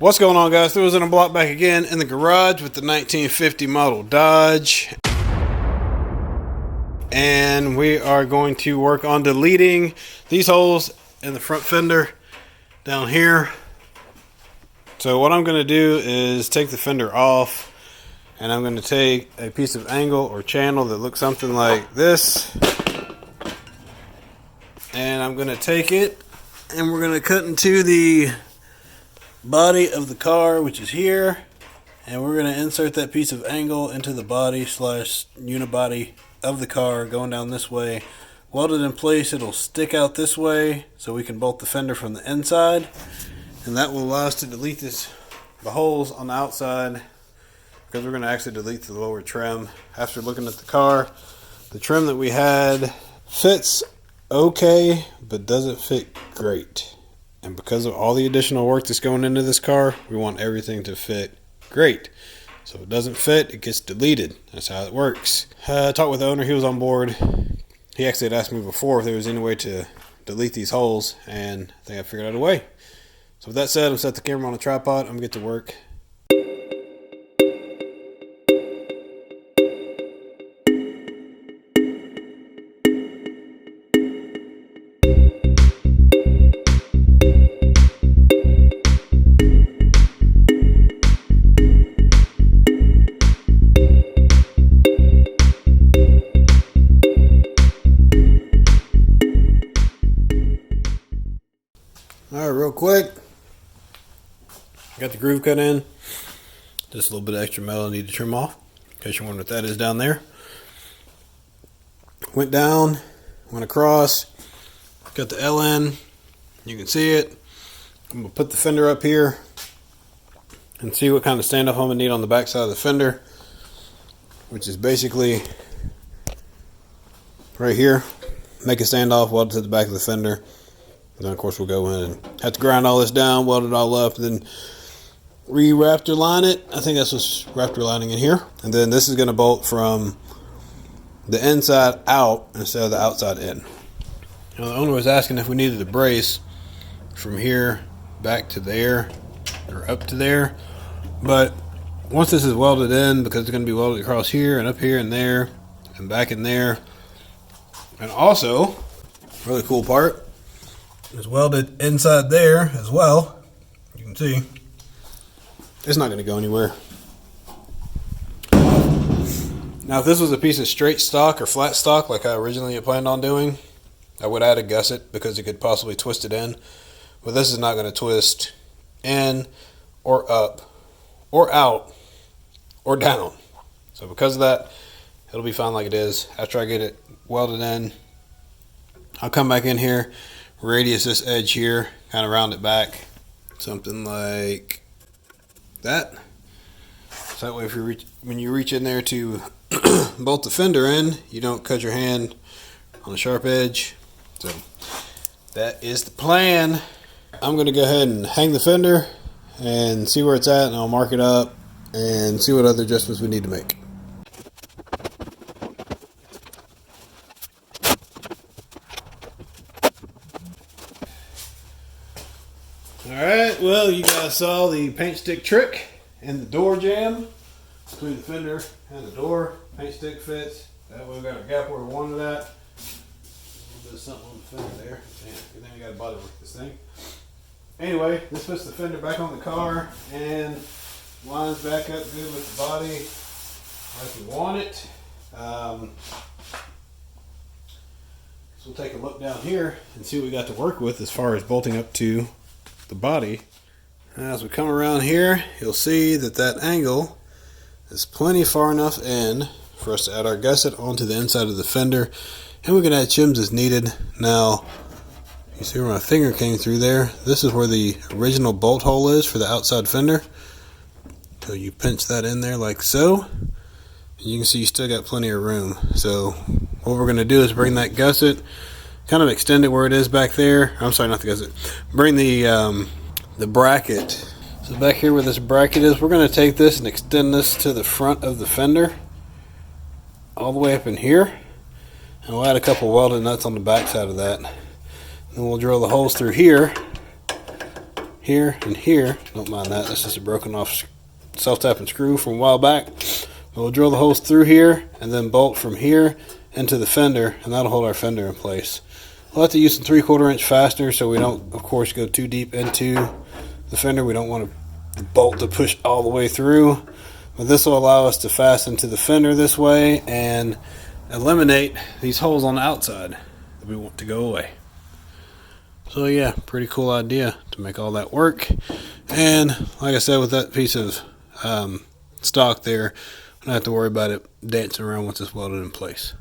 What's going on, guys? Threw us in a block back again in the garage with the 1950 model Dodge. And we are going to work on deleting these holes in the front fender down here. So what I'm going to do is take the fender off, and I'm going to take a piece of angle or channel that looks something like this, and I'm going to take it and we're going to cut into the body of the car, which is here, and we're going to insert that piece of angle into the body slash unibody of the car going down this way. Welded in place, it'll stick out this way so we can bolt the fender from the inside, and that will allow us to delete the holes on the outside, because we're going to actually delete the lower trim. After looking at the car, the trim that we had fits okay, but doesn't fit great. And because of all the additional work that's going into this car, we want everything to fit great. So if it doesn't fit, it gets deleted. That's how it works. I talked with the owner, he was on board. He actually had asked me before if there was any way to delete these holes, and I think I figured out a way. So with that said, I'm set the camera on a tripod. I'm gonna get to work. Alright, real quick, got the groove cut in. Just a little bit of extra metal I need to trim off, in case you're wondering what that is down there. Went down, went across, got the L in, you can see it. I'm going to put the fender up here and see what kind of standoff I'm going to need on the back side of the fender, which is basically right here. Make a standoff, weld it to the back of the fender. And then of course we'll go in and have to grind all this down, weld it all up, and then re-raptor line it. I think that's what's raptor lining in here. And then this is going to bolt from the inside out instead of the outside in. Now the owner was asking if we needed a brace from here back to there or up to there. But once this is welded in, because it's going to be welded across here and up here and there and back in there. And also, really cool part, it's welded inside there as well. You can see it's not going to go anywhere. Now if this was a piece of straight stock or flat stock like I originally had planned on doing, I would add a gusset because it could possibly twist it in. But this is not going to twist in or up or out or down. So because of that, it'll be fine like it is. After I get it welded in, I'll come back in here, radius this edge here, kind of round it back, something like that. So that way, if you when you reach in there to bolt the fender in, you don't cut your hand on the sharp edge. So that is the plan. I'm going to go ahead and hang the fender and see where it's at, and I'll mark it up and see what other adjustments we need to make. Alright, well, you guys saw the paint stick trick and the door jam between the fender and the door. Paint stick fits. That way we got a gap where we wanted that. A little bit of something on the fender there. Damn, good thing we got a body work this thing. Anyway, this puts the fender back on the car and lines back up good with the body like we want it. So we'll take a look down here and see what we got to work with as far as bolting up to the body. As we come around here, you'll see that that angle is plenty far enough in for us to add our gusset onto the inside of the fender, and we can add shims as needed. Now you see where my finger came through there? This is where the original bolt hole is for the outside fender. So you pinch that in there like so, and you can see you still got plenty of room. So what we're going to do is bring that gusset, kind of extend it where it is back there. I'm sorry, not the gusset. Bring the bracket. So back here where this bracket is, we're going to take this and extend this to the front of the fender, all the way up in here, and we'll add a couple welded nuts on the back side of that. Then we'll drill the holes through here here and here. Don't mind that, that's just a broken off self-tapping screw from a while back. We'll drill the holes through here and then bolt from here into the fender, and that'll hold our fender in place. We'll have to use some 3/4 inch fasteners so we don't, of course, go too deep into the fender. We don't want to bolt to push all the way through, but this will allow us to fasten to the fender this way and eliminate these holes on the outside that we want to go away. So yeah, pretty cool idea to make all that work. And like I said, with that piece of stock there, I don't have to worry about it dancing around once it's welded in place.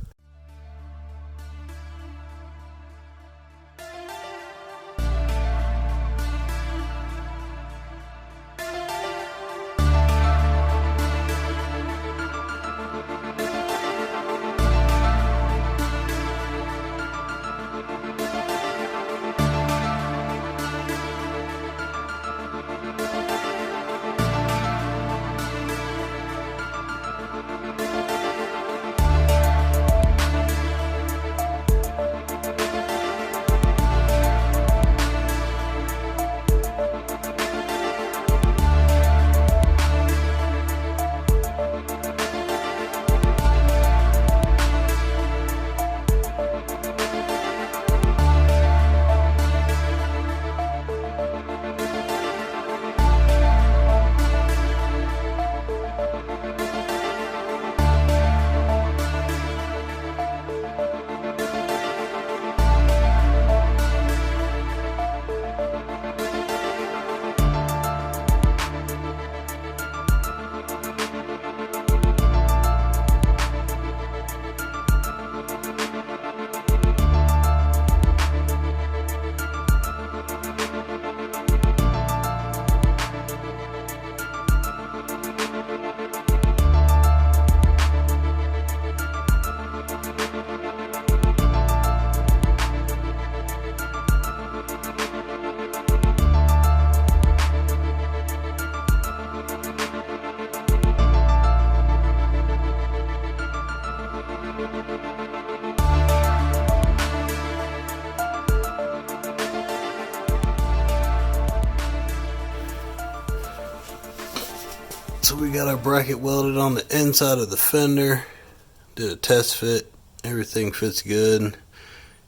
So we got our bracket welded on the inside of the fender. Did a test fit. Everything fits good.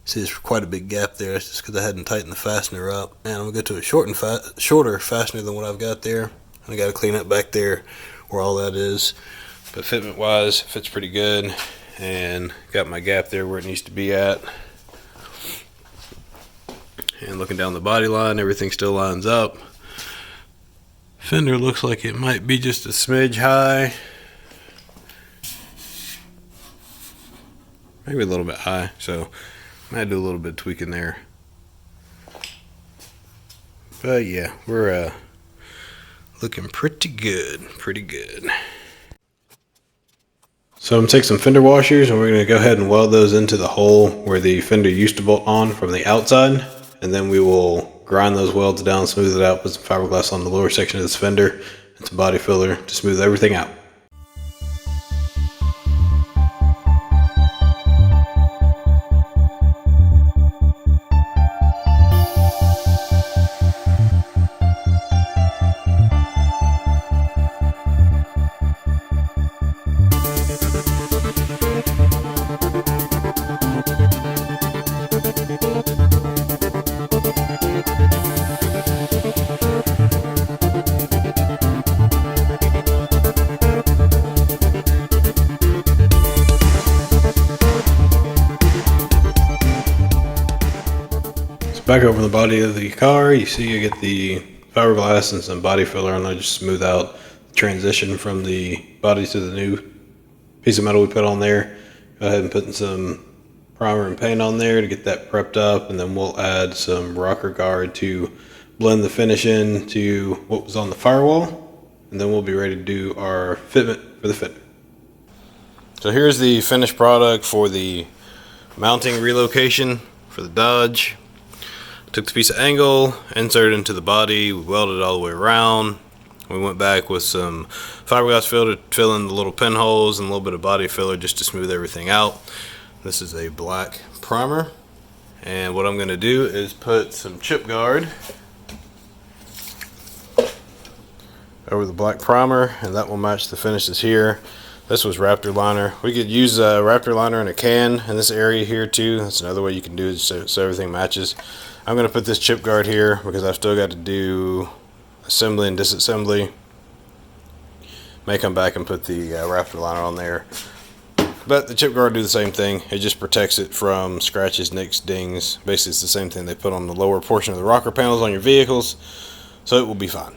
See, there's quite a big gap there. That's just because I hadn't tightened the fastener up. And I'm going to go to a shorter fastener than what I've got there. I got to clean up back there where all that is. But fitment wise, it fits pretty good. And got my gap there where it needs to be at. And looking down the body line, everything still lines up. Fender looks like it might be just a smidge high. Maybe a little bit high, so I might do a little bit of tweaking there. But yeah, we're looking pretty good, So I'm gonna take some fender washers and we're gonna go ahead and weld those into the hole where the fender used to bolt on from the outside, and then we will grind those welds down, smooth it out, put some fiberglass on the lower section of this fender and some body filler to smooth everything out. Back over the body of the car, you see you get the fiberglass and some body filler, and I just smooth out the transition from the body to the new piece of metal we put on there. Go ahead and put some primer and paint on there to get that prepped up, and then we'll add some rocker guard to blend the finish in to what was on the firewall, and then we'll be ready to do our fitment for the fender. So here's the finished product for the mounting relocation for the Dodge. Took the piece of angle, inserted into the body, we welded it all the way around. We went back with some fiberglass filler to fill in the little pinholes and a little bit of body filler just to smooth everything out. This is a black primer, and what I'm going to do is put some chip guard over the black primer, and that will match the finishes here. This was Raptor liner. We could use Raptor liner in a can in this area here too. That's another way you can do it, so everything matches. I'm going to put this chip guard here because I've still got to do assembly and disassembly. May come back and put the Raptor liner on there. But the chip guard do the same thing. It just protects it from scratches, nicks, dings. Basically it's the same thing they put on the lower portion of the rocker panels on your vehicles. So it will be fine.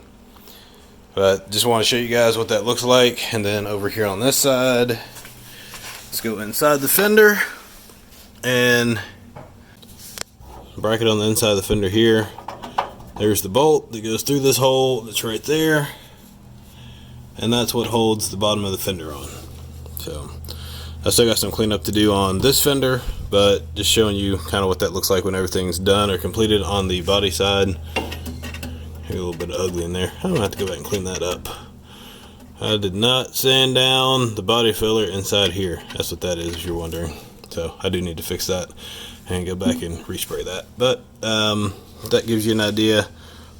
But just want to show you guys what that looks like. And then over here on this side, let's go inside the fender and bracket on the inside of the fender here. There's the bolt that goes through this hole that's right there, and that's what holds the bottom of the fender on. So I still got some cleanup to do on this fender, but just showing you kind of what that looks like when everything's done or completed on the body side. Here's a little bit of ugly in there. I'm gonna have to go back and clean that up. I did not sand down the body filler inside here. That's what that is, if you're wondering. So I do need to fix that and go back and respray that. But that gives you an idea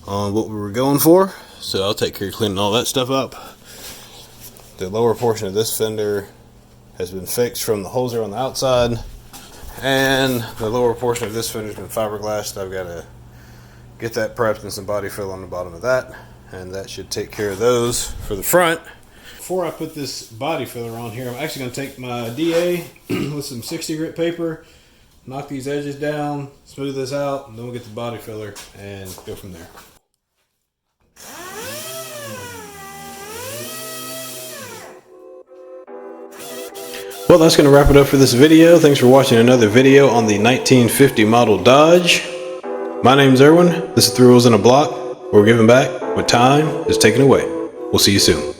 on what we were going for. So I'll take care of cleaning all that stuff up. The lower portion of this fender has been fixed from the holes on the outside, and the lower portion of this fender has been fiberglassed. I've got to get that prepped and some body fill on the bottom of that, and that should take care of those for the front. Before I put this body filler on here, I'm actually going to take my DA with some 60 grit paper, knock these edges down, smooth this out, and then we'll get the body filler and go from there. Well, that's going to wrap it up for this video. Thanks for watching another video on the 1950 model Dodge. My name's Erwin. This is Three Wheels in a Block, where we're giving back what time is taken away. We'll see you soon.